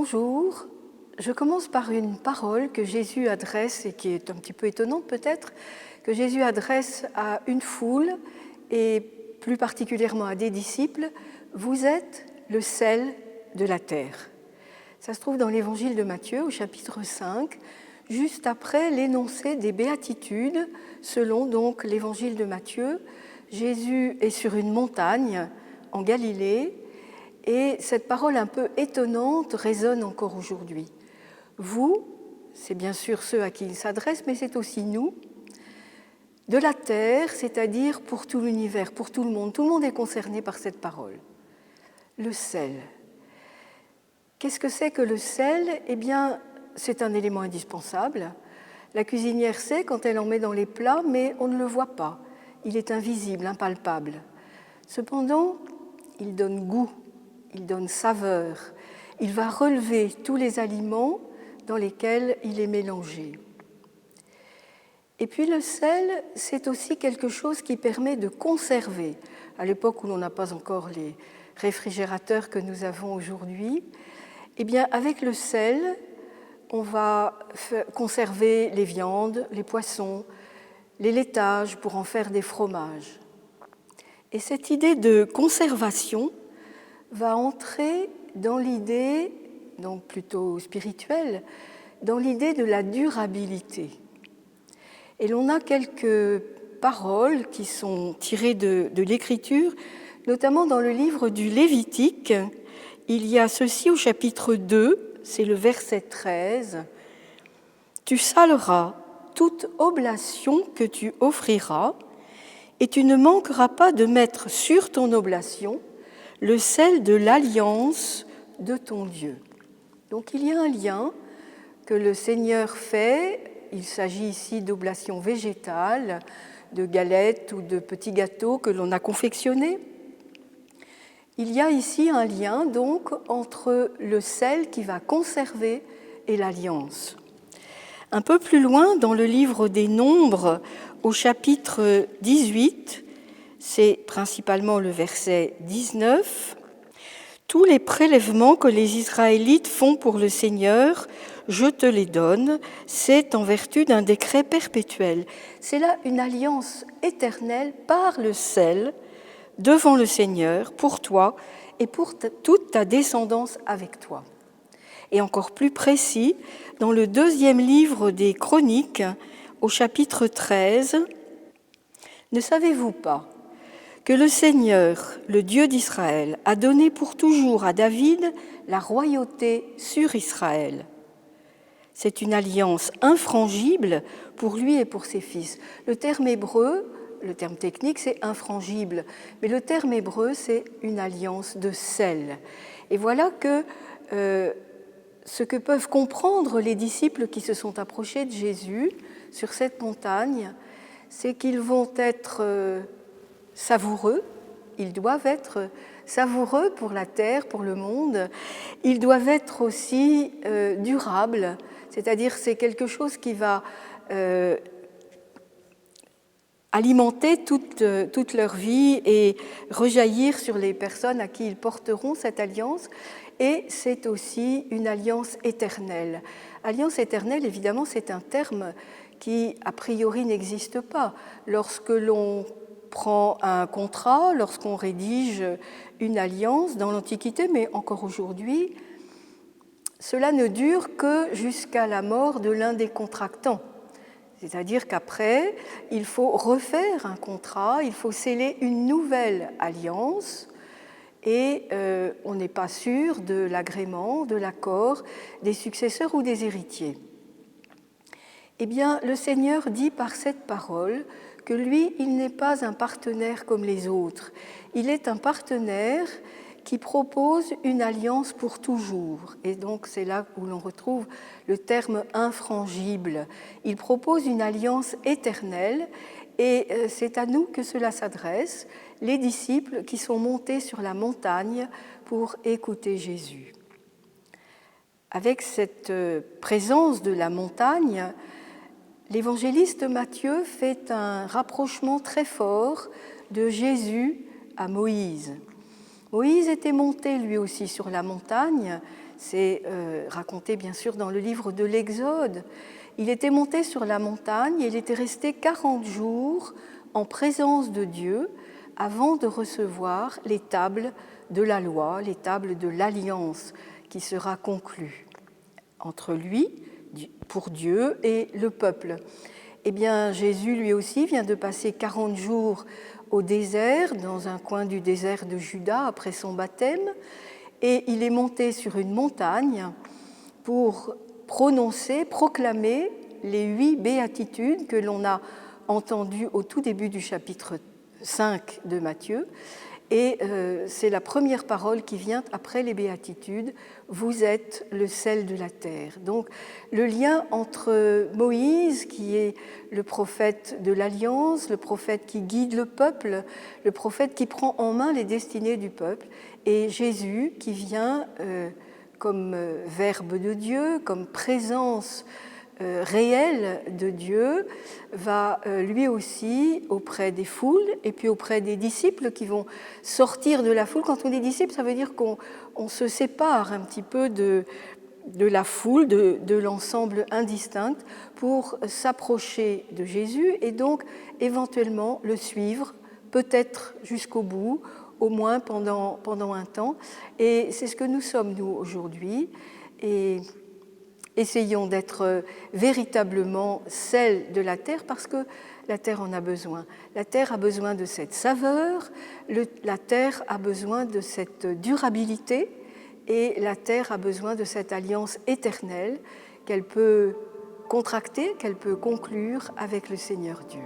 Bonjour, je commence par une parole que Jésus adresse, et qui est un petit peu étonnante peut-être, que Jésus adresse à une foule et plus particulièrement à des disciples. Vous êtes le sel de la terre. Ça se trouve dans l'évangile de Matthieu au chapitre 5, juste après l'énoncé des béatitudes, selon donc l'évangile de Matthieu. Jésus est sur une montagne en Galilée, et cette parole un peu étonnante résonne encore aujourd'hui. Vous, c'est bien sûr ceux à qui il s'adresse, mais c'est aussi nous, de la terre, c'est-à-dire pour tout l'univers, pour tout le monde est concerné par cette parole. Le sel. Qu'est-ce que c'est que le sel ? Eh bien, c'est un élément indispensable. La cuisinière sait quand elle en met dans les plats, mais on ne le voit pas. Il est invisible, impalpable. Cependant, il donne goût. Il donne saveur, il va relever tous les aliments dans lesquels il est mélangé. Et puis le sel, c'est aussi quelque chose qui permet de conserver. À l'époque où l'on n'a pas encore les réfrigérateurs que nous avons aujourd'hui, eh bien avec le sel, on va conserver les viandes, les poissons, les laitages pour en faire des fromages. Et cette idée de conservation va entrer dans l'idée, donc plutôt spirituelle, dans l'idée de la durabilité. Et l'on a quelques paroles qui sont tirées de l'Écriture, notamment dans le livre du Lévitique. Il y a ceci au chapitre 2, c'est le verset 13. « Tu saleras toute oblation que tu offriras, et tu ne manqueras pas de mettre sur ton oblation le sel de l'alliance de ton Dieu. » Donc il y a un lien que le Seigneur fait. Il s'agit ici d'oblations végétales, de galettes ou de petits gâteaux que l'on a confectionnés. Il y a ici un lien donc entre le sel qui va conserver et l'alliance. Un peu plus loin, dans le livre des Nombres, au chapitre 18, c'est principalement le verset 19. « Tous les prélèvements que les Israélites font pour le Seigneur, je te les donne, c'est en vertu d'un décret perpétuel. » C'est là une alliance éternelle par le sel devant le Seigneur, pour toi et pour toute ta descendance avec toi. Et encore plus précis, dans le deuxième livre des Chroniques, au chapitre 13, « Ne savez-vous pas que le Seigneur, le Dieu d'Israël, a donné pour toujours à David la royauté sur Israël. C'est une alliance infrangible pour lui et pour ses fils. » Le terme hébreu, le terme technique, c'est infrangible, mais le terme hébreu, c'est une alliance de sel. Et voilà que ce que peuvent comprendre les disciples qui se sont approchés de Jésus sur cette montagne, c'est qu'ils vont être savoureux, ils doivent être savoureux pour la terre, pour le monde. Ils doivent être aussi durables, c'est-à-dire c'est quelque chose qui va alimenter toute leur vie et rejaillir sur les personnes à qui ils porteront cette alliance. Et c'est aussi une alliance éternelle. Alliance éternelle, évidemment, c'est un terme qui, a priori, n'existe pas. Lorsque l'on prend un contrat, lorsqu'on rédige une alliance dans l'Antiquité, mais encore aujourd'hui, cela ne dure que jusqu'à la mort de l'un des contractants. C'est-à-dire qu'après, il faut refaire un contrat, il faut sceller une nouvelle alliance, et on n'est pas sûr de l'agrément, de l'accord des successeurs ou des héritiers. Eh bien, le Seigneur dit par cette parole que lui, il n'est pas un partenaire comme les autres. Il est un partenaire qui propose une alliance pour toujours. Et donc, c'est là où l'on retrouve le terme infrangible. Il propose une alliance éternelle, et c'est à nous que cela s'adresse, les disciples qui sont montés sur la montagne pour écouter Jésus. Avec cette présence de la montagne, l'évangéliste Matthieu fait un rapprochement très fort de Jésus à Moïse. Moïse était monté lui aussi sur la montagne, C'est raconté bien sûr dans le livre de l'Exode. Il était monté sur la montagne et il était resté 40 jours en présence de Dieu avant de recevoir les tables de la loi, les tables de l'alliance qui sera conclue entre lui, pour Dieu, et le peuple. Eh bien, Jésus, lui aussi, vient de passer 40 jours au désert, dans un coin du désert de Juda, après son baptême, et il est monté sur une montagne pour prononcer, proclamer les 8 béatitudes que l'on a entendues au tout début du chapitre 5 de Matthieu. Et c'est la première parole qui vient après les béatitudes. Vous êtes le sel de la terre. Donc le lien entre Moïse, qui est le prophète de l'Alliance, le prophète qui guide le peuple, le prophète qui prend en main les destinées du peuple, et Jésus qui vient comme verbe de Dieu, comme présence réel de Dieu, va lui aussi auprès des foules et puis auprès des disciples qui vont sortir de la foule. Quand on dit disciples, ça veut dire qu'on se sépare un petit peu de la foule, de l'ensemble indistinct, pour s'approcher de Jésus et donc éventuellement le suivre, peut-être jusqu'au bout, au moins pendant un temps. Et c'est ce que nous sommes, nous, aujourd'hui. Et essayons d'être véritablement sel de la terre parce que la terre en a besoin. La terre a besoin de cette saveur, la terre a besoin de cette durabilité et la terre a besoin de cette alliance éternelle qu'elle peut contracter, qu'elle peut conclure avec le Seigneur Dieu.